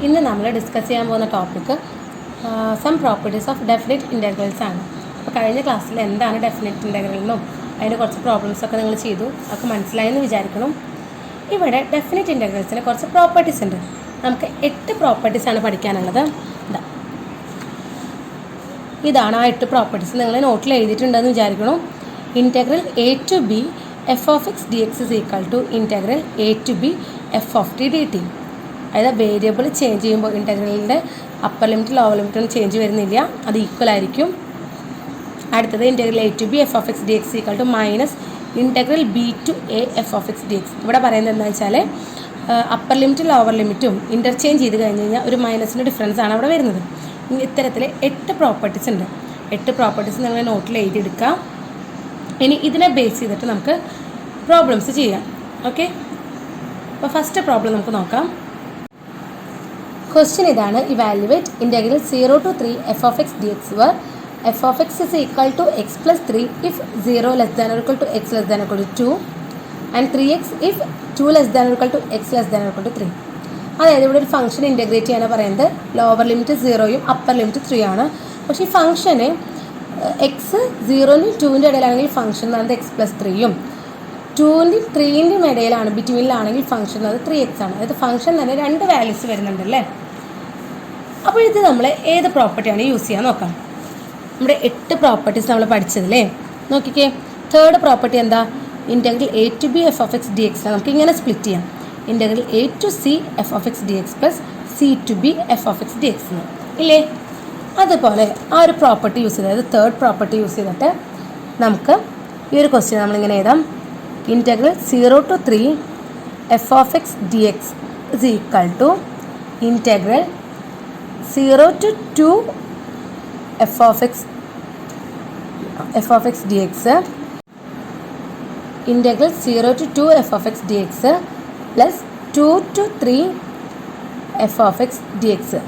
ഇന്ന് നമ്മൾ ഡിസ്കസ് ചെയ്യാൻ പോകുന്ന topic some properties of definite integrals ആണ്. അപ്പോൾ കഴിഞ്ഞ ക്ലാസ്സിൽ എന്താണ് ഡെഫിനിറ്റ് ഇൻ്റഗ്രലെന്നും അതിൻ്റെ കുറച്ച് പ്രോബ്ലംസൊക്കെ നിങ്ങൾ ചെയ്തു, അതൊക്കെ മനസ്സിലായെന്ന് വിചാരിക്കണം. ഇവിടെ ഡെഫിനിറ്റ് ഇൻ്റഗ്രൽസിന് കുറച്ച് പ്രോപ്പർട്ടീസ് ഉണ്ട്. നമുക്ക് 8 പ്രോപ്പർട്ടീസാണ് പഠിക്കാനുള്ളത്. ഇതാണ് ആ 8 പ്രോപ്പർട്ടീസ്. നിങ്ങൾ നോട്ടിൽ എഴുതിയിട്ടുണ്ടെന്ന് വിചാരിക്കണം. Integral a to b f of x d x is equal to integral a to b f of t d t. അതായത് വേരിയബിൾ ചേഞ്ച് ചെയ്യുമ്പോൾ ഇൻ്റഗ്രലിൻ്റെ അപ്പർ ലിമിറ്റ് ലോവർ ലിമിറ്റൊന്നും ചേഞ്ച് വരുന്നില്ല, അത് ഈക്വൽ ആയിരിക്കും. അടുത്തത് integral a to b f of x d x equal to minus integral b to a f of x d x. ഇവിടെ പറയുന്നത് എന്താണെന്ന് വെച്ചാൽ അപ്പർ ലിമിറ്റും ലോവർ ലിമിറ്റും ഇൻ്റർചേഞ്ച് ചെയ്ത് കഴിഞ്ഞ് കഴിഞ്ഞാൽ ഒരു മൈനസിൻ്റെ ഡിഫറൻസ് ആണ് അവിടെ വരുന്നത്. ഇത്തരത്തിൽ 8 പ്രോപ്പർട്ടീസ് ഉണ്ട്. 8 പ്രോപ്പർട്ടീസ് നിങ്ങൾ നോട്ടിൽ എഴുതിയെടുക്കാം. ഇനി ഇതിനെ ബേസ് ചെയ്തിട്ട് നമുക്ക് പ്രോബ്ലംസ് ചെയ്യാം. ഓക്കെ, അപ്പോൾ ഫസ്റ്റ് പ്രോബ്ലം നമുക്ക് നോക്കാം. ക്വസ്റ്റ്യൻ ഇതാണ്: evaluate integral 0 to 3 f of x d x where f of x is equal to x plus 3 if 0 less than or equal to x less than or equal to 2 and 3x if 2 less than or equal to x less than or equal to 3. അതായത് ഇവിടെ ഒരു function integrate ചെയ്യാനാണ് പറയുന്നത്. Lower limit 0യും upper limit 3 ആണ്. പക്ഷേ ഈ ഫംഗ്ഷന് എക്സ് 0നും 2ൻ്റെ ഇടയിലാണെങ്കിൽ ഫംഗ്ഷൻ എന്നത് എക്സ് പ്ലസ് 3യും 2ൻ്റെയും 3ൻ്റെയും ഇടയിലാണ്, ബിറ്റ്വീനിലാണെങ്കിൽ ഫംഗ്ഷൻ അത് 3x ആണ്. അതായത് ഫംഗ്ഷൻ തന്നെ 2 വാല്യൂസ് വരുന്നുണ്ടല്ലേ. അപ്പോൾ ഇത് നമ്മൾ ഏത് പ്രോപ്പർട്ടിയാണ് യൂസ് ചെയ്യാൻ നോക്കാം. നമ്മുടെ 8 പ്രോപ്പർട്ടീസ് നമ്മൾ പഠിച്ചതില്ലേ, നോക്കിക്കേ. തേർഡ് പ്രോപ്പർട്ടി എന്താ? Integral a to b f of x d x നമുക്ക് ഇങ്ങനെ സ്പ്ലിറ്റ് ചെയ്യാം. Integral a to c f of x d x plus c to b f of x d x ഇല്ലേ. അതുപോലെ ആ ഒരു പ്രോപ്പർട്ടി യൂസ് ചെയ്ത്, അതായത് തേർഡ് പ്രോപ്പർട്ടി യൂസ് ചെയ്തിട്ട് നമുക്ക് ഈ ഒരു ക്വസ്റ്റ്യൻ നമ്മളിങ്ങനെ എഴുതാം. Integral 0 to 3 f of x d x is equal to integral 0 to 2 f of x d x integral 0 to 2 f of x d x plus 2 to 3 f of x d x.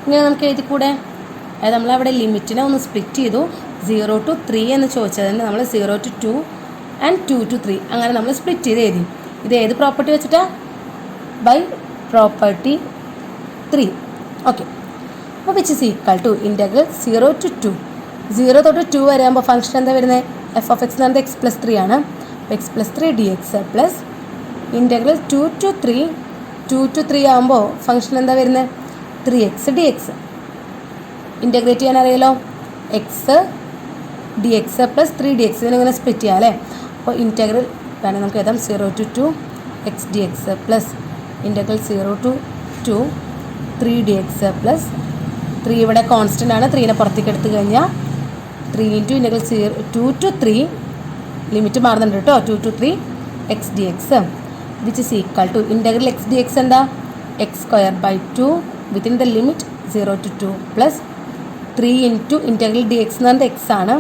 ഇങ്ങനെ നമുക്ക് എഴുതിക്കൂടെ? അതായത് നമ്മളവിടെ ലിമിറ്റിനെ ഒന്ന് split ചെയ്തു. 0 to 3 എന്ന് ചോദിച്ചതിന് നമ്മൾ 0 to 2 and 2 to 3 അങ്ങനെ നമ്മൾ സ്പ്ലിറ്റ് ചെയ്ത് എഴുതി. ഇത് ഏത് പ്രോപ്പർട്ടി വെച്ചിട്ടാ? By property 3. ഓക്കെ, അപ്പോൾ which is equal to integral 0 to 2 0 തൊട്ട് 2 വരെ ആകുമ്പോൾ ഫംഗ്ഷൻ എന്താ വരുന്നത്? എഫ് ഓഫ് എക്സ് എന്ന് പറയുന്നത് എക്സ് പ്ലസ് 3 ആണ്. X plus 3 d x plus integral 2 to 3 ആകുമ്പോൾ ഫംഗ്ഷൻ എന്താ വരുന്നത്? 3x D X. ഇൻ്റഗ്രേറ്റ് ചെയ്യാൻ അറിയാലോ, x d x plus 3 d x ഇതിനിങ്ങനെ സ്പ്ലിറ്റ് ചെയ്യാം അല്ലേ. അപ്പോൾ ഇൻ്റഗ്രൽ വേണം നമുക്ക് എഴുതാം 0 to 2 X d x plus integral 0 to 2 3 d x plus 3 ഇവിടെ കോൺസ്റ്റൻ്റ് ആണ്, 3നെ പുറത്തേക്ക് എടുത്തു കഴിഞ്ഞാൽ 3 ഇൻറ്റു ഇൻ്റഗ്രൽ 2 to 3 ലിമിറ്റ് മാറുന്നുണ്ട് കേട്ടോ, 2 to 3 x d x which is equal to integral x d x എന്താ? X square by 2 within the limit 0 to 2 plus 3 into integral d x എന്ന് പറയുന്നത് എക്സ് ആണ്,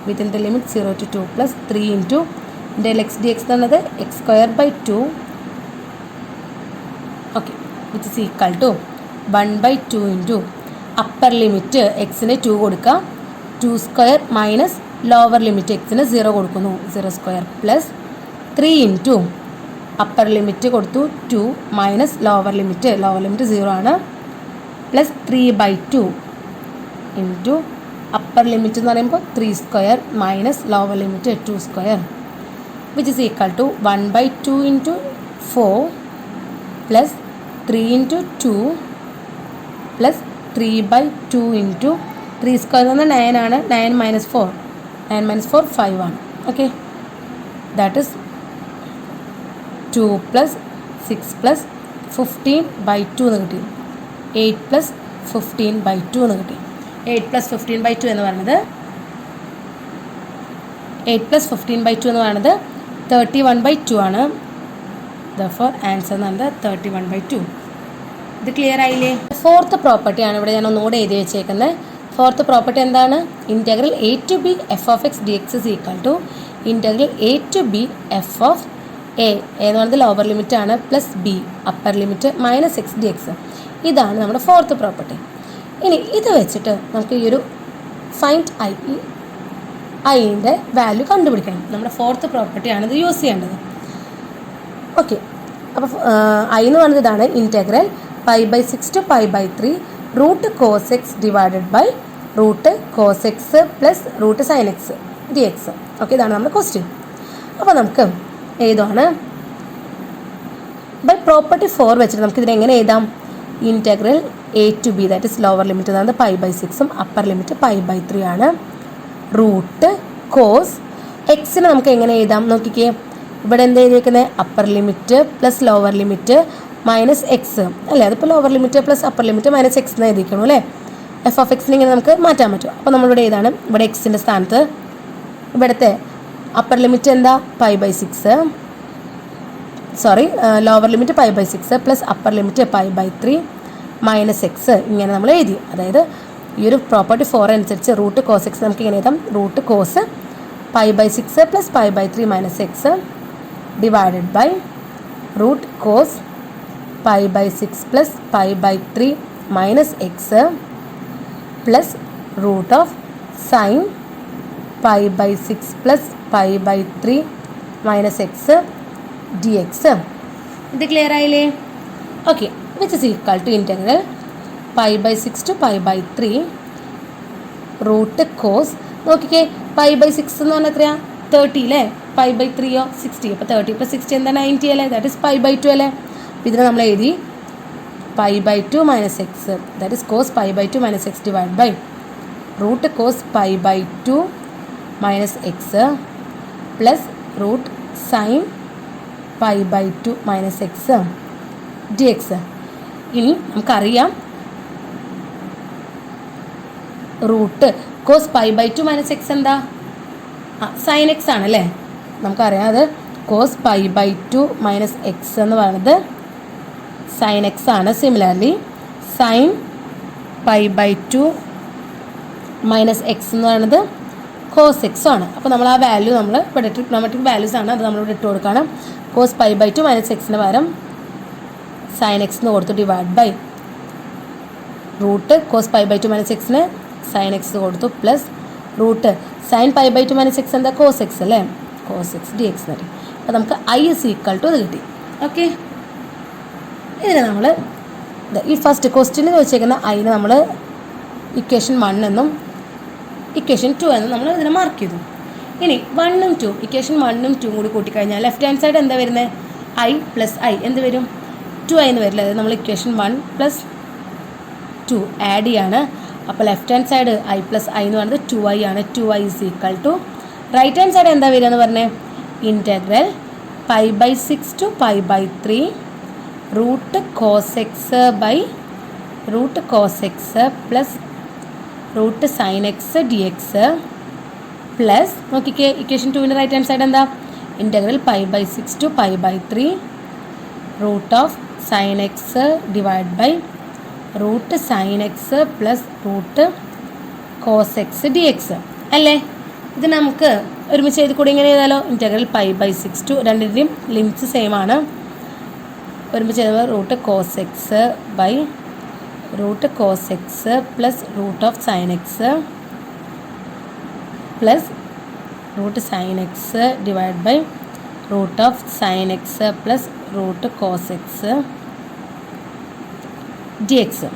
within the limit 0 to 2 plus 3 into integral x d x എന്ന് പറയുന്നത് x square by 2. Okay, which is equal to 1/2 into upper limit എക്സിന് 2 കൊടുക്കുക, 2 square minus lower limit എക്സിന് 0 കൊടുക്കുന്നു, 0 square plus 3 into upper limit കൊടുത്തു 2 minus lower limit 0 ആണ്, plus 3/2 into upper limit എന്ന് പറയുമ്പോൾ 3 square minus lower limit 2 square which is equal to 1/2 into 4 plus 3 into 2 plus 3/2 into 3 square എന്ന് പറഞ്ഞാൽ 9 ആണ്, 9 minus 4 5 ആണ്. Okay, that is 2 plus 6 plus 15/2 എന്ന് കിട്ടി. 8 പ്ലസ് 15/2 എന്ന് കിട്ടി. 8 പ്ലസ് 15/2 എന്ന് പറയുന്നത് 31/2 ആണ്. ദർഫോർ ആൻസർ എന്ന് പറയുന്നത് 31/2. ഇത് ക്ലിയർ ആയില്ലേ? ഫോർത്ത് പ്രോപ്പർട്ടിയാണ് ഇവിടെ ഞാൻ ഒന്നുകൂടെ എഴുതി വെച്ചേക്കുന്നത്. ഫോർത്ത് പ്രോപ്പർട്ടി എന്താണ്? Integral a to b f of x d x is equal to integral a to b f of a എന്ന് പറയുന്നത് ലോവർ ലിമിറ്റ് ആണ്, plus b upper limit minus x d x. ഇതാണ് നമ്മുടെ fourth property. ഇനി ഇത് വെച്ചിട്ട് നമുക്ക് ഈ ഒരു ഫൈൻഡ് ഐൻ്റെ വാല്യൂ കണ്ടുപിടിക്കണം. നമ്മുടെ ഫോർത്ത് പ്രോപ്പർട്ടിയാണ് ഇത് യൂസ് ചെയ്യേണ്ടത്. ഓക്കെ, അപ്പോൾ ഐ എന്ന് പറയുന്നത് ഇതാണ് integral pi by 6 to pi by 3 root cos x divided by root cos x plus root sin x dx. Okay, ഇതാണ് നമ്മുടെ ക്വസ്റ്റ്യൻ. അപ്പോൾ നമുക്ക് ഏതാണ് ബൈ പ്രോപ്പർട്ടി 4 വെച്ചിട്ട് നമുക്ക് ഇതിനെ എങ്ങനെ എഴുതാം? Integral a to b, that is lower limit അതാണ് പൈ ബൈ 6ഉം അപ്പർ ലിമിറ്റ് പൈ ബൈ 3 ആണ്. റൂട്ട് കോസ് എക്സിന് നമുക്ക് എങ്ങനെ എഴുതാം നോക്കിക്കേ. ഇവിടെ എന്താ എഴുതിയിരിക്കുന്നത്? Upper limit plus lower limit minus X അല്ലേ? അതിപ്പോൾ lower limit plus upper limit minus x എന്ന് എഴുതിക്കണം അല്ലേ? എഫ് ഓഫ് എക്സിന് ഇങ്ങനെ നമുക്ക് മാറ്റാൻ പറ്റും. അപ്പോൾ നമ്മളിവിടെ ഏതാണ്? ഇവിടെ എക്സിൻ്റെ സ്ഥാനത്ത് ഇവിടുത്തെ അപ്പർ ലിമിറ്റ് എന്താ? Pi by 6, sorry lower limit pi by 6 plus upper limit pi by 3 minus x ഇങ്ങനെ നമ്മൾ എഴുതി. അതായത് ഈ ഒരു പ്രോപ്പർട്ടി 4 അനുസരിച്ച് റൂട്ട് കോസ് എക്സ് നമുക്ക് ഇങ്ങനെ എഴുതാം. Root cos pi by 6 plus pi by 3 minus x divided by root cos pi by 6 plus pi by 3 minus x plus root of sine pi by 6 plus pi by 3 minus x d x. ഇത് clear ആയില്ലേ? Okay, which is equal to integral pi by 6 to pi by 3 root cos. നോക്കിക്കേ, pi by 6 എന്ന് പറഞ്ഞാൽ എത്രയാണ്? 30 അല്ലേ? Pi by 3യോ 60. അപ്പോൾ 30 plus 60 എന്താ? 90 അല്ലേ? ദാറ്റ് ഇസ് പൈ ബൈ 2 അല്ലേ? അപ്പോൾ ഇതിനെ നമ്മൾ എഴുതി pi by 2 minus x that is cos pi by 2 minus x divide by root cos pi by 2 minus x plus root sine pi by 2 minus x d x. ഇനി നമുക്കറിയാം root cos pi by 2 minus x എന്താ? Sine x ആണല്ലേ? നമുക്കറിയാം അത് cos pi by 2 minus x എന്ന് പറയുന്നത് sine x ആണ്. Similarly sine pi by 2 minus x എന്ന് പറയുന്നത് കോസ് എക്സ് ആണ്. അപ്പോൾ നമ്മൾ ആ വാല്യൂ നമ്മൾ ഇവിടെ ട്രിഗ്നോമെട്രിക് വാല്യൂസ് ആണ്, അത് നമ്മളിവിടെ ഇട്ട് കൊടുക്കണം. കോസ് പൈ ബൈ 2 മൈനസ് എക്സിന് പകരം സൈൻ എക്സ് എന്ന് കൊടുത്തു divide by root cos pi by 2 minus എക്സിന് സൈൻ എക്സ് കൊടുത്തു plus root sine pi by 2 minus x എന്താ? കോസ് എക്സ് അല്ലേ? കോസ് എക്സ് ഡി എക്സ് എന്ന് പറയും. അപ്പോൾ നമുക്ക് ഐ ഇസ് ഈക്വൽ ടു അത് കിട്ടി. ഓക്കെ, ഇതിനെ നമ്മൾ ഈ ഫസ്റ്റ് ക്വസ്റ്റ്യനിൽ ചോദിച്ചേക്കുന്ന ഐനെ നമ്മൾ ഇക്വേഷൻ 1 എന്നും ഇക്വേഷൻ 2 എന്നും നമ്മൾ ഇതിനെ മാർക്ക് ചെയ്തു. ഇനി 1ഉം 2 ഇക്വേഷൻ 1ഉം 2ഉം കൂടി കൂട്ടിക്കഴിഞ്ഞാൽ ലെഫ്റ്റ് ഹാൻഡ് സൈഡ് എന്താ വരുന്നത്? ഐ പ്ലസ് ഐ എന്ത് വരും? 2i എന്ന് വരില്ല. അതായത് നമ്മൾ ഇക്വേഷൻ 1 പ്ലസ് 2 ആഡ് ചെയ്യാണ്. അപ്പോൾ left hand side I plus I എന്ന് പറയുന്നത് 2i ആണ്. 2i is equal to right hand side എന്താ വരിക എന്ന് പറഞ്ഞേ? Integral pi by 6 to pi by 3 root cos x by root cos x plus root sine x d x plus നോക്കിക്കേ equation 2ൻ്റെ right hand side എന്താ? Integral pi by 6 to pi by 3 root of sine x divide by root sine x plus root cos x d x അല്ലേ? ഇത് നമുക്ക് ഒരുമിച്ച് എഴുതി കൂടി ഇങ്ങനെ ചെയ്താലോ? ഇൻറ്റഗ്രൽ പൈ ബൈ 6 ടു രണ്ടിൻ്റെയും ലിമിറ്റ്സ് സെയിം ആണ്. ഒരുമിച്ച് ചെയ്താൽ root cos x by root cos x plus root of sine x plus root sine x divide by root of sine x plus root cos x d x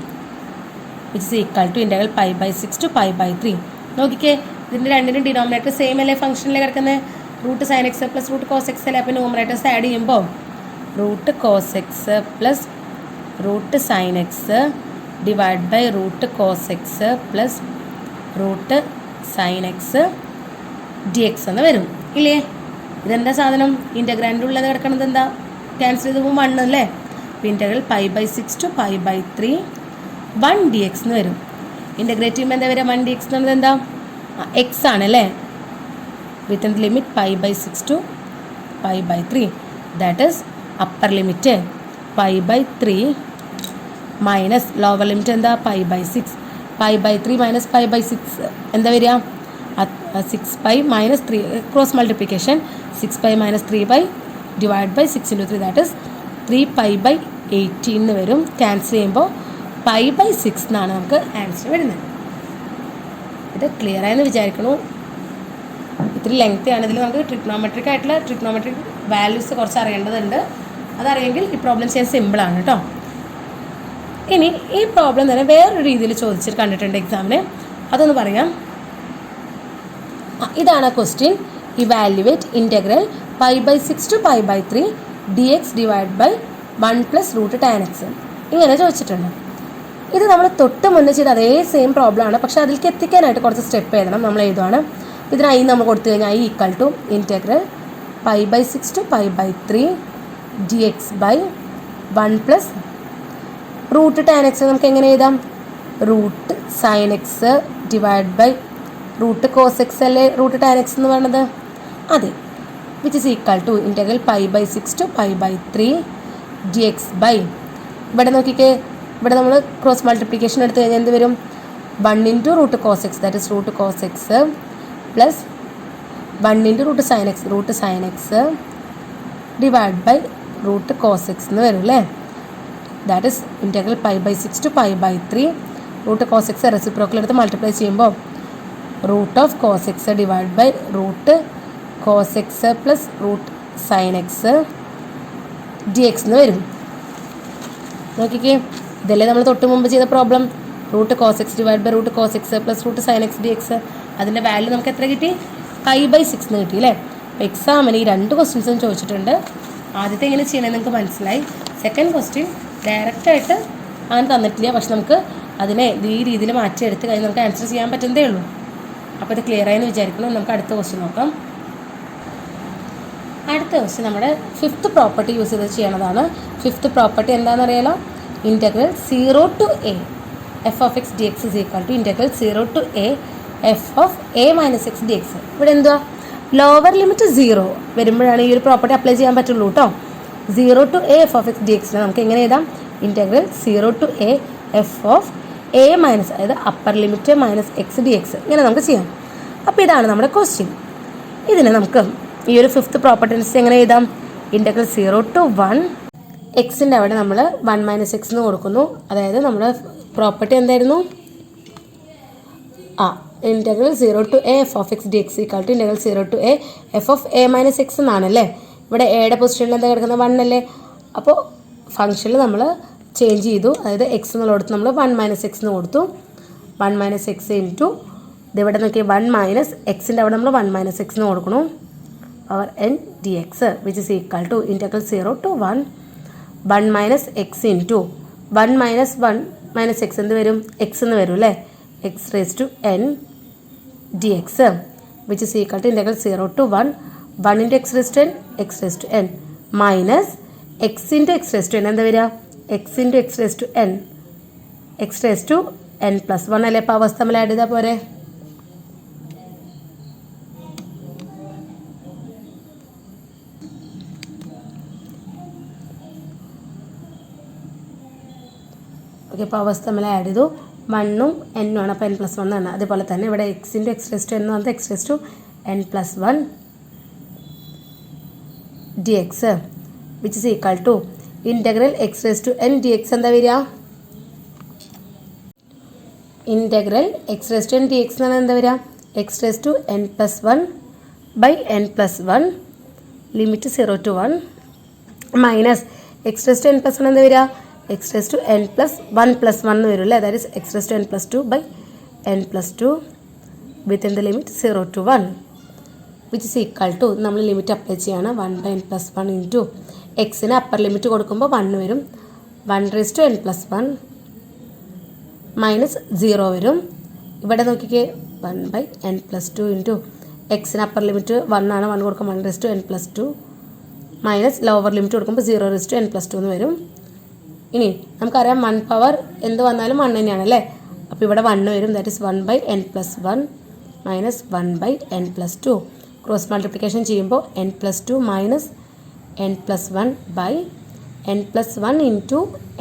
which is equal to integral pi by 6 to pi by 3. നോക്കിക്കേ, ഇതിൻ്റെ രണ്ടിനും denominator same അല്ലേ? ഫംഗ്ഷനിൽ കിടക്കുന്നത് root sine x plus root cos x അല്ലേ? അപ്പോൾ numerators add ചെയ്യുമ്പോൾ root cos x plus root sine x divide by root cos x plus root sine x d x എന്ന് വരും ഇല്ലേ? ഇതെന്താ സാധനം? ഇൻ്റഗ്രാൻഡിൻ്റെ ഉള്ളത് കിടക്കണത് എന്താ? ക്യാൻസൽ ചെയ്ത് പോകുമ്പോൾ 1 അല്ലേ? അപ്പോൾ integral pi by 6 to pi by 3 1 d x എന്ന് വരും. ഇൻ്റഗ്രേറ്റ് ചെയ്യുമ്പോൾ എന്താ വരിക? 1 ഡി എക്സ് എന്ന് പറയുന്നത് എന്താ? എക്സ് ആണല്ലേ? Within the limit pi by 6 to pi by 3 that is upper limit pi by 3 minus lower limit എന്താ? Pi by 6. Pi by 3 minus pi by 6 എന്താ വരിക? 6 pi minus 3 cross multiplication 6 pi minus 3 pi divide by 6 into 3 that is 3 pi by 18 എന്ന് വരും. Cancel ചെയ്യുമ്പോൾ pi by 6 എന്നാണ് നമുക്ക് answer വരുന്നത്. ഇത് ക്ലിയർ ആയെന്ന് വിചാരിക്കണു. ഇത്തിരി ലെങ്തി ആണ്. ഇതിൽ നമുക്ക് ട്രിഗ്നോമെട്രിക് വാല്യൂസ് കുറച്ച് അറിയേണ്ടതുണ്ട്. അതറിയെങ്കിൽ ഈ പ്രോബ്ലം ചെയ്യാൻ സിമ്പിളാണ് കേട്ടോ. ഇനി ഈ പ്രോബ്ലം തന്നെ വേറൊരു രീതിയിൽ ചോദിച്ചിട്ട് കണ്ടിട്ടുണ്ട് എക്സാമിന്, അതൊന്ന് പറയാം. ഇതാണ് question. Evaluate integral π/6 to π/3 dx divide by 1 + √tan x. ഇങ്ങനെ ചോദിച്ചിട്ടുണ്ട്. ഇത് നമ്മൾ തൊട്ട് മുന്നേ ചെയ്ത അതേ സെയിം പ്രോബ്ലം ആണ്, പക്ഷെ അതിലേക്ക് എത്തിക്കാനായിട്ട് കുറച്ച് സ്റ്റെപ്പ് എഴുതണം. നമ്മൾ എഴുതുവാണ്. ഇതിനായി നമ്മൾ കൊടുത്തു കഴിഞ്ഞാൽ equal to integral π/6 to π/3 dx by 1 + √tan x. നമുക്ക് എങ്ങനെ എഴുതാം? √sin x divide by √cos x അല്ലേ √tan x എന്ന് പറയുന്നത്? അതെ. Which is equal to integral π/6 to π/3 dx by, ഇവിടെ നോക്കിക്കേ, ഇവിടെ നമ്മൾ ക്രോസ് മൾട്ടിപ്ലിക്കേഷൻ എടുത്തു കഴിഞ്ഞാൽ എന്ത് വരും? 1 × √cos x, that is √cos x plus 1 × √sin x, √sin x divide by √cos x എന്ന് വരും അല്ലേ? That is integral π/6 to π/3 √cos x reciprocal എടുത്ത് മൾട്ടിപ്ലൈ ചെയ്യുമ്പോൾ √cos x divide by √cos x plus √sin x dx എന്ന് വരും. നോക്കിക്കേ, ഇതല്ലേ നമ്മൾ തൊട്ട് മുമ്പ് ചെയ്ത problem. √cos x divide by √cos x plus √sin x dx. അതിൻ്റെ വാല്യൂ നമുക്ക് എത്ര കിട്ടി? π/6 എന്ന് കിട്ടി അല്ലേ? അപ്പോൾ എക്സാമിന് ഈ 2 ക്വസ്റ്റ്യൻസും ചോദിച്ചിട്ടുണ്ട്. ആദ്യത്തെ എങ്ങനെ ചെയ്യണമെന്ന് നിങ്ങൾക്ക് മനസ്സിലായി. സെക്കൻഡ് ക്വസ്റ്റ്യൻ ഡയറക്റ്റായിട്ട് അങ്ങനെ തന്നിട്ടില്ല, പക്ഷെ നമുക്ക് അതിനെ ഈ രീതിയിൽ മാറ്റിയെടുത്ത് കഴിഞ്ഞ് നമുക്ക് ആൻസർ ചെയ്യാൻ പറ്റുന്നതേ ഉള്ളൂ. അപ്പോൾ ഇത് ക്ലിയർ ആയെന്ന് വിചാരിക്കണം. നമുക്ക് അടുത്ത ക്വസ്റ്റ്യൻ നോക്കാം. അടുത്ത ക്വസ്റ്റ്യൻ നമ്മുടെ 5th പ്രോപ്പർട്ടി യൂസ് ചെയ്ത് ചെയ്യണതാണ്. 5th പ്രോപ്പർട്ടി എന്താണെന്ന് അറിയാലോ? Integral 0 to a f(x) dx is equal to integral 0 to a f(a - x) dx. ഇവിടെ എന്തുവാ? ലോവർ ലിമിറ്റ് 0 വരുമ്പോഴാണ് ഈ ഒരു പ്രോപ്പർട്ടി അപ്ലൈ ചെയ്യാൻ പറ്റുള്ളൂ കേട്ടോ. 0 to a f(x) dx നമുക്ക് എങ്ങനെ എഴുതാം? ഇൻ്റഗ്രൽ 0 to a f(a - അതായത് അപ്പർ ലിമിറ്റ് - x dx. ഇങ്ങനെ നമുക്ക് ചെയ്യാം. അപ്പോൾ ഇതാണ് നമ്മുടെ ക്വസ്റ്റ്യൻ. ഇതിന് നമുക്ക് ഈ ഒരു 5th പ്രോപ്പർട്ടി എങ്ങനെ എഴുതാം? ഇൻ്റഗ്രൽ 0 to 1 എക്സിൻ്റെ അവിടെ നമ്മൾ 1 - x എന്ന് കൊടുക്കുന്നു. അതായത് നമ്മുടെ പ്രോപ്പർട്ടി എന്തായിരുന്നു? ഇൻ്റഗ്രൽ 0 to a f(x) dx equal to integral 0 to a f(a - x) എന്നാണല്ലേ. ഇവിടെ എയുടെ പൊസിഷനിൽ എന്താ കിടക്കുന്നത്? 1 അല്ലേ. അപ്പോൾ ഫംഗ്ഷനിൽ നമ്മൾ ചേഞ്ച് ചെയ്തു. അതായത് എക്സ് എന്നുള്ളടത്ത് നമ്മൾ 1 - x എന്ന് കൊടുത്തു. 1 - x ഇൻറ്റു ഇതിവിടെ നോക്കിയാൽ 1 - എക്സിൻ്റെ അവിടെ നമ്മൾ 1 - x എന്ന് കൊടുക്കണു. Power n dx which is equal to integral 0 to 1 1 - x into 1 - 1 - x എന്ത് വരും? x എന്ന് വരും അല്ലേ? x raised to n dx which is equal to integral 0 to 1 1 × x raised to n x raised to n minus x × x raised to n എന്താ വരിക? x × x raised to n x raised to n plus 1 അല്ലേ? Powers തമ്മിൽ add ചെയ്താൽ പോരെ? Okay, powers തമ്മിൽ add ചെയ്തു. 1ഉം n ആണ്, അപ്പോൾ n plus 1 ആണ്. അതുപോലെ തന്നെ ഇവിടെ x × x raised to n എന്ന് പറഞ്ഞാൽ x raised to n plus 1 dx which is equal to integral x raised to n dx എന്താ വരിക? ഇൻ്റഗ്രൽ x raised to n dx എന്ന് പറഞ്ഞാൽ എന്താ വരിക? x raised to n plus 1 by n plus 1 limit 0 to 1 minus x raised to n plus 1 എന്താ വരിക? x raised to n plus 1 plus 1 എന്ന് വരും അല്ലേ? That is x raised to n plus 2 by n plus 2 within the limit 0 to 1 which is equal to നമ്മൾ limit apply ചെയ്യാണ് 1 by n plus 1 into എക്സിന് upper limit കൊടുക്കുമ്പോൾ 1 വരും. 1 raised to n plus 1 minus 0 വരും. ഇവിടെ നോക്കിക്കേ 1 by n plus 2 into എക്സിന് upper limit 1 ആണ്. 1 കൊടുക്കുമ്പോൾ 1 raised to n plus 2 minus lower limit കൊടുക്കുമ്പോൾ 0 raised to n plus 2 എന്ന് വരും. ഇനി നമുക്കറിയാം 1 പവർ എന്ത് വന്നാലും 1 തന്നെയാണ് അല്ലേ? അപ്പോൾ ഇവിടെ 1 വരും. That is 1 by n plus 1 minus 1 by n plus 2. Cross multiplication ചെയ്യുമ്പോൾ n plus 2 minus n plus 1 by n plus 1 into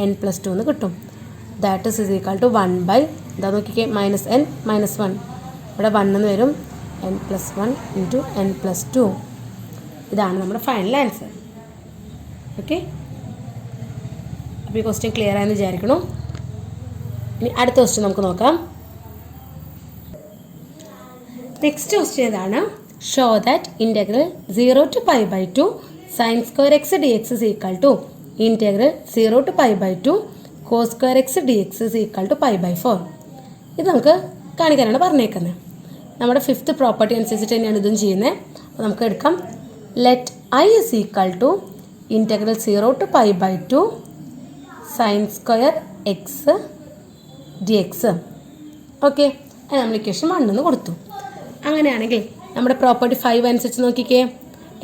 n plus 2 എന്ന് കിട്ടും. That is equal to 1 by എന്താ നോക്കിക്കേ മൈനസ് n മൈനസ് 1 ഇവിടെ 1 എന്ന് വരും. n plus 1 into n plus 2 ഇതാണ് നമ്മുടെ ഫൈനൽ ആൻസർ. ഓക്കെ, അപ്പോൾ ഈ ക്വസ്റ്റ്യൻ ക്ലിയർ ആയെന്ന് വിചാരിക്കണം. ഇനി അടുത്ത ക്വസ്റ്റ്യൻ നമുക്ക് നോക്കാം. നെക്സ്റ്റ് ക്വസ്റ്റ്യൻ ഇതാണ്. Show that integral 0 to π/2 sin square x dx is equal to integral 0 to π/2 cos square x dx is equal to pi by 4. ഇത് നമുക്ക് കാണിക്കാനാണ് പറഞ്ഞേക്കുന്നത്. നമ്മുടെ ഫിഫ്ത്ത് പ്രോപ്പർട്ടി അനുസരിച്ചിട്ട് തന്നെയാണ് ഇതും ചെയ്യുന്നത്. അപ്പോൾ നമുക്ക് എടുക്കാം let I is equal to integral 0 to pi by 2 sin square x dx. Okay, അത് നമ്മൾ ഇക്വേഷൻ 1 എന്ന് കൊടുത്തു. അങ്ങനെയാണെങ്കിൽ നമ്മുടെ പ്രോപ്പർട്ടി 5 അനുസരിച്ച് നോക്കിക്കേ,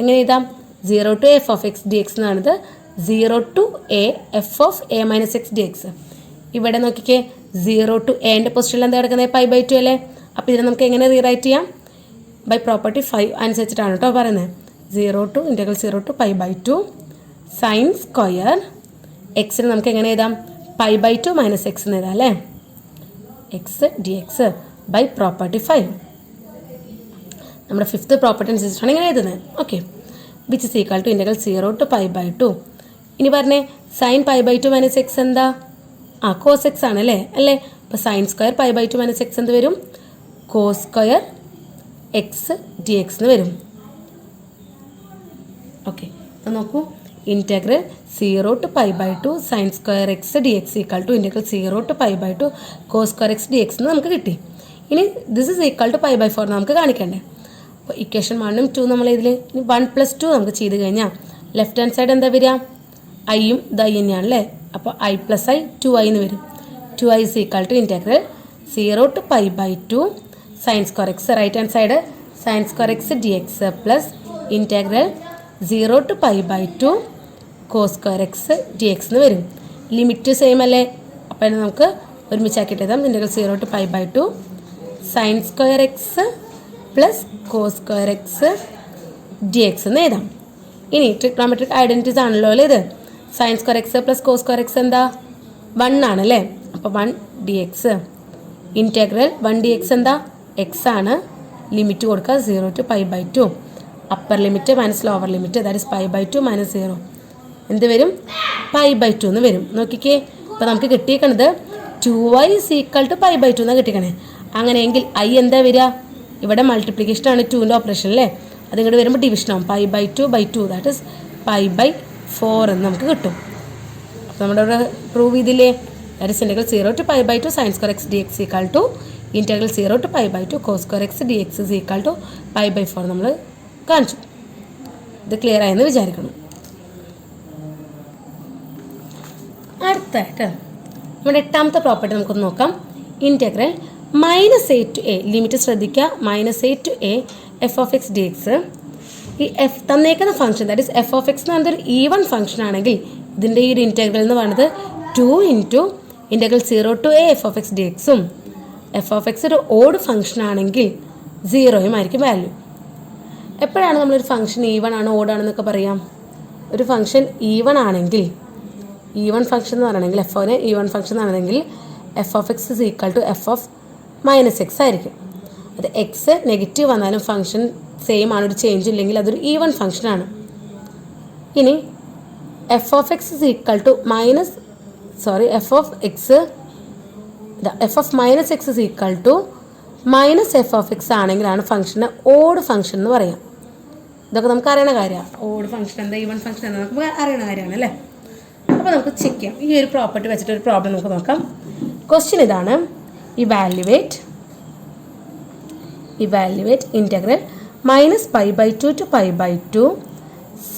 എങ്ങനെ എഴുതാം? 0 to f of x dx എന്നാണിത്. 0 to a f of a minus x dx. ഇവിടെ നോക്കിക്കേ, 0 to എൻ്റെ പൊസിഷനിൽ എന്താ കിടക്കുന്നത്? പൈ ബൈ 2 അല്ലേ? അപ്പോൾ ഇതിനെ നമുക്ക് എങ്ങനെ റീറൈറ്റ് ചെയ്യാം? ബൈ പ്രോപ്പർട്ടി 5 അനുസരിച്ചിട്ടാണ് കേട്ടോ പറയുന്നത്. 0 to integral 0 to pi by 2 sin square എക്സിന് നമുക്ക് എങ്ങനെ എഴുതാം? പൈ ബൈ 2 മൈനസ് എക്സ് എന്ന് എഴുതാം അല്ലേ? X d x by property 5. നമ്മുടെ ഫിഫ്ത്ത് പ്രോപ്പർട്ടി അനുസരിച്ചിട്ടാണ് ഇങ്ങനെ എഴുതുന്നത്. Okay, which is equal to integral 0 to pi by 2. ഇനി പറഞ്ഞേ, sine pi by 2 minus x എന്താ? കോസ് എക്സ് ആണല്ലേ? അല്ലേ? അപ്പോൾ sine square pi by 2 minus x എന്ത് വരും? Cos square x d x എന്ന് വരും. ഓക്കെ, അപ്പോൾ നോക്കൂ, integral 0 to pi by 2 sine square x d x equal to integral 0 to pi by 2 cos square x d x എന്ന് നമുക്ക് കിട്ടി. ഇനി this is equal to pi by 4 നമുക്ക് കാണിക്കണ്ടേ? അപ്പോൾ ഇക്വേഷൻ 1 ഉം 2 നമ്മൾ ഇതിൽ ഇനി 1 + 2 നമുക്ക് ചെയ്ത് കഴിഞ്ഞാൽ ലെഫ്റ്റ് ഹാൻഡ് സൈഡ് എന്താ വരിക? ഐയും ഇത് ഐ തന്നെയാണല്ലേ? അപ്പോൾ I + I 2i എന്ന് വരും. 2i is equal to integral 0 to pi by 2 sin square x, right hand side sin square x dx plus integral 0 to pi by 2 cos square x dx എന്ന് വരും. Limit same അല്ലേ? അപ്പോൾ നമുക്ക് ഒരുമിച്ചാക്കിയിട്ട് എഴുതാം. Integral 0 to pi by 2 sin square x plus cos square x dx എന്ന് എഴുതാം. ഇനി trigonometric identities ആണല്ലോ അല്ലേ ഇത്? Sine square x plus cos square x എന്താ? 1 ആണല്ലേ? അപ്പോൾ 1 d x integral 1 d x എന്താ? എക്സ് ആണ്. ലിമിറ്റ് കൊടുക്കുക 0 to pi by 2. Upper limit minus lower limit, that is pi by 2 minus 0 എന്ത് വരും? pi by 2 എന്ന് വരും. നോക്കിക്കേ, ഇപ്പോൾ നമുക്ക് കിട്ടിയിരിക്കണത് 2i is equal to pi by 2 എന്നാണ് കിട്ടിക്കണേ. അങ്ങനെയെങ്കിൽ i എന്താ വരിക? ഇവിടെ മൾട്ടിപ്ലിക്കേഷനാണ് 2ൻ്റെ ഓപ്പറേഷൻ അല്ലേ? അതിങ്ങോട്ട് വരുമ്പോൾ ഡിവിഷനാവും. pi by 2 by 2 that is pi by 4 എന്ന് നമുക്ക് കിട്ടും. അപ്പോൾ നമ്മുടെ ഇവിടെ പ്രൂവ് ചെയ്തില്ലേ? That is integral 0 to pi by 2 sin square x dx equal to integral 0 to pi by 2 cos square x dx is equal to pi by 4 നമ്മൾ കാണിച്ചു. ഇത് ക്ലിയർ ആയെന്ന് വിചാരിക്കണം. അടുത്തായിട്ട് നമ്മുടെ 8ാമത്തെ പ്രോപ്പർട്ടി നമുക്കൊന്ന് നോക്കാം. Integral -a to a, limit ശ്രദ്ധിക്കുക, -a to a f of x dx. ഈ എഫ് തന്നേക്കുന്ന function that is f of x എന്ന് പറഞ്ഞൊരു ഈവൺ ഫംഗ്ഷൻ ആണെങ്കിൽ ഇതിൻ്റെ ഈ ഒരു ഇൻറ്റഗ്രൽ എന്ന് പറയുന്നത് 2 into integral 0 to a F of x D എക്സും, എഫ് ഓഫ് എക്സ് ഒരു ഓഡ് ഫംഗ്ഷൻ ആണെങ്കിൽ 0 ആയിരിക്കും വാല്യൂ. എപ്പോഴാണ് നമ്മളൊരു ഫംഗ്ഷൻ ഈവൺ ആണ് ഓഡ് ആണെന്നൊക്കെ പറയാം? ഒരു ഫംഗ്ഷൻ ഈവൺ ആണെങ്കിൽ, ഈവൺ ഫംഗ്ഷൻ എന്ന് പറയണമെങ്കിൽ എഫ് ഈവൺ ഫംഗ്ഷൻ ആണെങ്കിൽ f of x is equal to f of minus x ആയിരിക്കും. അത് എക്സ് നെഗറ്റീവ് വന്നാലും ഫംഗ്ഷൻ സെയിം ആണ്, ഒരു ചേഞ്ച് ഇല്ലെങ്കിൽ അതൊരു ഈവൺ ഫംഗ്ഷനാണ്. ഇനി f of x is equal to f of minus x is equal to minus f of x ആണെങ്കിലാണ് ഫംഗ്ഷന് ഓഡ് ഫംഗ്ഷൻ എന്ന് പറയാം. ഇതൊക്കെ നമുക്ക് അറിയണ കാര്യമാണ്. ഓഡ് ഫംഗ്ഷൻ എന്താ, ഈവൺ ഫംഗ്ഷൻ എന്താ നമുക്ക് അറിയണ കാര്യമാണ് അല്ലേ? അപ്പോൾ നമുക്ക് ചെക്ക് ചെയ്യാം. ഈ ഒരു പ്രോപ്പർട്ടി വെച്ചിട്ട് ഒരു പ്രോബ്ലം നമുക്ക് നോക്കാം. ക്വസ്റ്റ്യൻ ഇതാണ്, evaluate integral -pi by 2 to pi by 2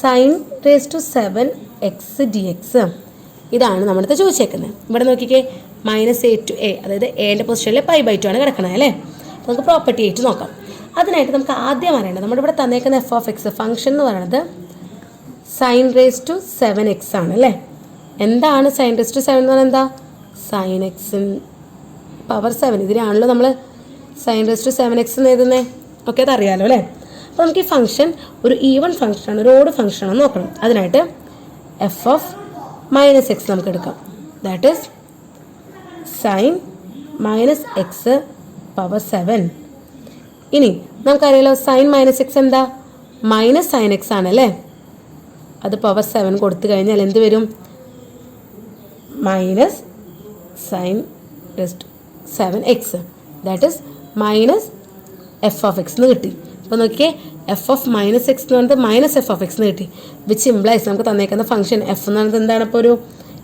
sin raised to 7x dx. ഇതാണ് നമ്മളിത് ചോദിച്ചേക്കുന്നത്. ഇവിടെ നോക്കിക്കേ, -a to a, അതായത് എൻ്റെ പൊസിഷനിൽ pi by 2 ആണ് കിടക്കണത് അല്ലേ? നമുക്ക് പ്രോപ്പർട്ടി ആയിട്ട് നോക്കാം. അതിനായിട്ട് നമുക്ക് ആദ്യം അറിയേണ്ടത്, നമ്മുടെ ഇവിടെ തന്നേക്കുന്ന എഫ് ഓഫ് എക്സ് ഫംഗ്ഷൻ എന്ന് പറയുന്നത് സൈൻ റേസ് ടു 7x ആണ് അല്ലേ? എന്താണ് സൈൻ റേസ് ടു 7 എന്ന് പറയുന്നത്? എന്താ? Sine X power 7. ഇതിനാണല്ലോ നമ്മൾ സൈൻ റേസ് ടു 7x എന്ന് എഴുതുന്നത്. ഓക്കെ, അതറിയാലോ അല്ലേ? അപ്പോൾ നമുക്ക് ഈ ഫംഗ്ഷൻ ഒരു ഈവൺ ഫംഗ്ഷനാണ്, ഒരു ഓഡ് ഫംഗ്ഷനാണെന്ന് നോക്കണം. അതിനായിട്ട് എഫ് ഓഫ് മൈനസ് എക്സ് നമുക്ക് എടുക്കാം. That is sign minus X power 7. ഇനി നമുക്കറിയാലോ സൈൻ മൈനസ് എക്സ് എന്താ? മൈനസ് സൈൻ എക്സ് ആണല്ലേ? അത് പവർ 7 കൊടുത്തു കഴിഞ്ഞാൽ എന്ത് വരും? Minus sign 7x. That is minus f of x എന്ന് കിട്ടി. അപ്പോൾ നോക്കിയേ, എഫ് ഓഫ് മൈനസ് എക്സ് എന്ന് പറയുന്നത് മൈനസ് എഫ് ഓഫ് എക്സ് എന്ന് കിട്ടി. വിച്ച് ഇംപ്ലൈസ് നമുക്ക് തന്നേക്കുന്ന ഫംഗ്ഷൻ എഫ് എന്ന് പറയുന്നത് എന്താണ്? ഇപ്പോൾ ഒരു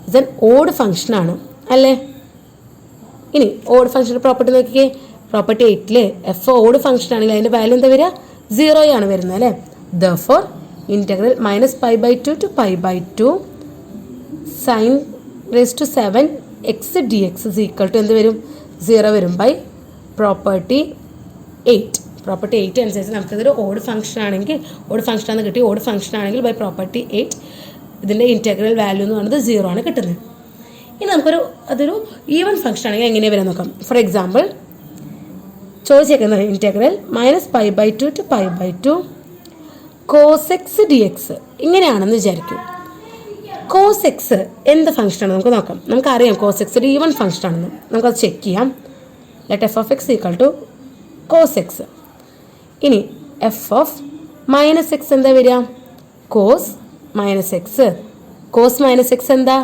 ഇസ് എൻ ഓഡ് ഫംഗ്ഷനാണ്. അല്ലേ? ഇനി ഓഡ് ഫംഗ്ഷൻ്റെ പ്രോപ്പർട്ടി നോക്കിക്കേ. പ്രോപ്പർട്ടി 8 എഫ് ഓഡ് ഫംഗ്ഷൻ ആണെങ്കിൽ അതിൻ്റെ വാല്യൂ എന്താ വരിക? 0 ആണ് വരുന്നത് അല്ലേ? Therefore integral -π/2 to π/2 sin raised to 7x dx is equal to എന്ത് വരും? 0 വരും ബൈ പ്രോപ്പർട്ടി 8. പ്രോപ്പർട്ടി 8 അനുസരിച്ച് നമുക്കിതൊരു ഓഡ് ഫംഗ്ഷൻ ആണെങ്കിൽ, ഓഡ് ഫംഗ്ഷൻ ആണ് കിട്ടി, ഓഡ് ഫംഗ്ഷൻ ആണെങ്കിൽ ബൈ പ്രോപ്പർട്ടി 8 ഇതിൻ്റെ ഇൻറ്റഗ്രൽ വാല്യൂ എന്ന് പറയുന്നത് 0 ആണ് കിട്ടുന്നത്. ഇനി അതൊരു ഈവൻ ഫംഗ്ഷൻ ആണെങ്കിൽ എങ്ങനെ വരാൻ നോക്കാം. ഫോർ എക്സാമ്പിൾ ചോദിച്ചേക്കുന്നത് integral -π/2 to π/2 cos x dx ഇങ്ങനെയാണെന്ന് വിചാരിക്കും. cos x എന്ത് ഫംഗ്ഷനാണ് നമുക്ക് നോക്കാം. നമുക്കറിയാം cos x ഒരു ഈവൻ ഫംഗ്ഷൻ ആണെന്ന്. നമുക്കത് ചെക്ക് ചെയ്യാം. Let f of x equal to cos x. ഇനി f of -x എന്താ വരിക? cos -x. cos -x എന്താ?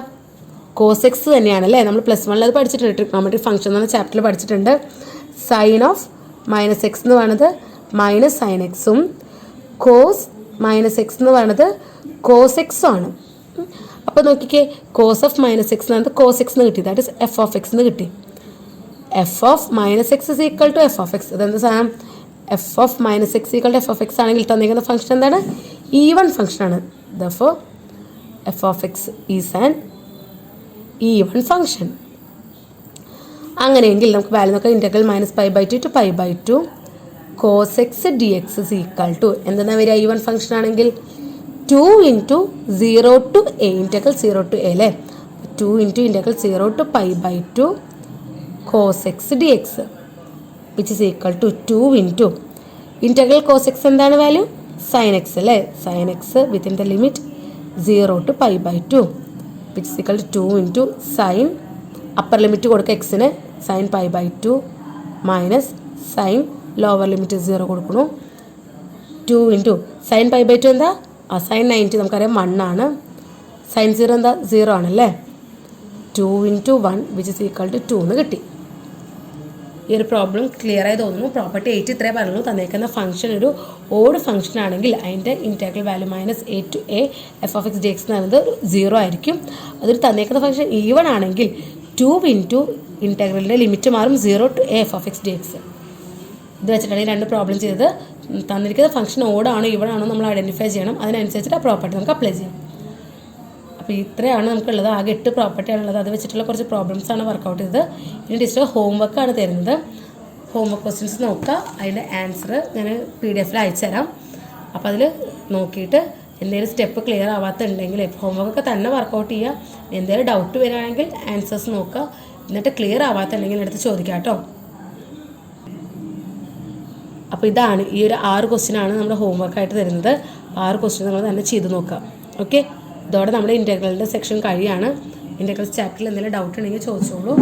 cos x തന്നെയാണല്ലേ. നമ്മൾ +1 അത് പഠിച്ചിട്ടുണ്ട്. ട്രിഗ്നോമെട്രിക് ഫംഗ്ഷൻ എന്ന ചാപ്റ്ററിൽ പഠിച്ചിട്ടുണ്ട്. സൈൻ ഓഫ് -x എന്ന് പറയുന്നത് -sin x ഉം cos -x എന്ന് പറയുന്നത് cos x ആണ്. അപ്പോൾ നോക്കിക്കേ, cos of -x എന്ന് പറയുന്നത് cos x എന്ന് കിട്ടി. That is f of x എന്ന് കിട്ടി. f of -x is equal to f of x. അതെന്ത് സാധനം? f of -x equal to f of x ആണെങ്കിൽ തന്നിരിക്കുന്ന ഫംഗ്ഷൻ എന്താണ്? ഈവൺ ഫംഗ്ഷനാണ്. Therefore f of x is an even function. അങ്ങനെയെങ്കിൽ നമുക്ക് വാല്യൂ നോക്കാം. Integral -π/2 to π/2 cos x dx is equal to എന്തെന്നാ വരിക? ഈവൺ ഫംഗ്ഷൻ ആണെങ്കിൽ 2 into 0 to a, integral 0 to a അല്ലേ? 2 into integral 0 to π/2 cos x dx which is equal to 2 into integral cos x എന്താണ് value? sin x അല്ലേ? sin x within the limit 0 to π/2 which is equal to 2 into sin upper limit കൊടുക്കുക എക്സിന് sin π/2 minus sin lower limit 0 കൊടുക്കണം. 2 into sin π/2 എന്താ? sin 90 നമുക്കറിയാം 1 ആണ്. sin 0 എന്താ? 0 ആണല്ലേ? 2 into 1 which is equal to 2 എന്ന് കിട്ടി. ഈ ഒരു പ്രോബ്ലം ക്ലിയർ ആയി തോന്നുന്നു. പ്രോപ്പർട്ടി 8 ഇത്രേ പറഞ്ഞു. തന്നേക്കുന്ന ഫംഗ്ഷൻ ഒരു ഓഡ് ഫംഗ്ഷൻ ആണെങ്കിൽ അതിൻ്റെ integral value -a to a f of x dx എന്ന് പറയുന്നത് 0 ആയിരിക്കും. അതൊരു തന്നേക്കുന്ന ഫംഗ്ഷൻ ഈവൺ ആണെങ്കിൽ 2 into ഇൻറ്റഗ്രലിൻ്റെ ലിമിറ്റ് മാറും 0 to a f of x dx. ഇത് വെച്ചിട്ടാണ് ഈ രണ്ട് പ്രോബ്ലം ചെയ്തത്. തന്നിരിക്കുന്ന ഫംഗ്ഷൻ ഓടാണോ ഈവണാണോ നമ്മൾ ഐഡൻറ്റിഫൈ ചെയ്യണം. അതിനനുസരിച്ചിട്ട് ആ പ്രോപ്പർട്ടി നമുക്ക് അപ്ലൈ ചെയ്യാം. അപ്പോൾ ഇത്രയാണ് നമുക്കുള്ളത്. ആകെ 8 പ്രോപ്പർട്ടിയാണുള്ളത്. അത് വെച്ചിട്ടുള്ള കുറച്ച് പ്രോബ്ലംസാണ് വർക്കൗട്ട് ചെയ്തത്. ഇനി ടീച്ചർ ഹോംവർക്കാണ് തരുന്നത്. ഹോംവർക്ക് ക്വസ്റ്റ്യൻസ് നോക്കുക. അതിൻ്റെ ആൻസർ ഞാൻ PDF അയച്ചു തരാം. അപ്പോൾ അതിൽ നോക്കിയിട്ട് എന്തെങ്കിലും സ്റ്റെപ്പ് ക്ലിയർ ആവാത്തുണ്ടെങ്കിൽ ഹോംവർക്കൊക്കെ തന്നെ വർക്കൗട്ട് ചെയ്യുക. എന്തെങ്കിലും ഡൗട്ട് വരികയാണെങ്കിൽ ആൻസേഴ്സ് നോക്കുക. എന്നിട്ട് ക്ലിയർ ആവാത്തുണ്ടെങ്കിൽ എടുത്ത് ചോദിക്കാം കേട്ടോ. അപ്പോൾ ഇതാണ് ഈ ഒരു 6 ക്വസ്റ്റ്യനാണ് നമ്മുടെ ഹോംവർക്കായിട്ട് തരുന്നത്. 6 ക്വസ്റ്റ്യൻ നമ്മൾ തന്നെ ചെയ്ത് നോക്കുക. ഓക്കെ, ഇതോടെ നമ്മുടെ ഇൻറ്റഗ്രലിൻ്റെ സെക്ഷൻ കഴിയാണ്. ഇൻറ്റഗ്രൽ ചാപ്റ്ററിൽ എന്തെങ്കിലും ഡൗട്ട് ഉണ്ടെങ്കിൽ ചോദിച്ചോളൂ.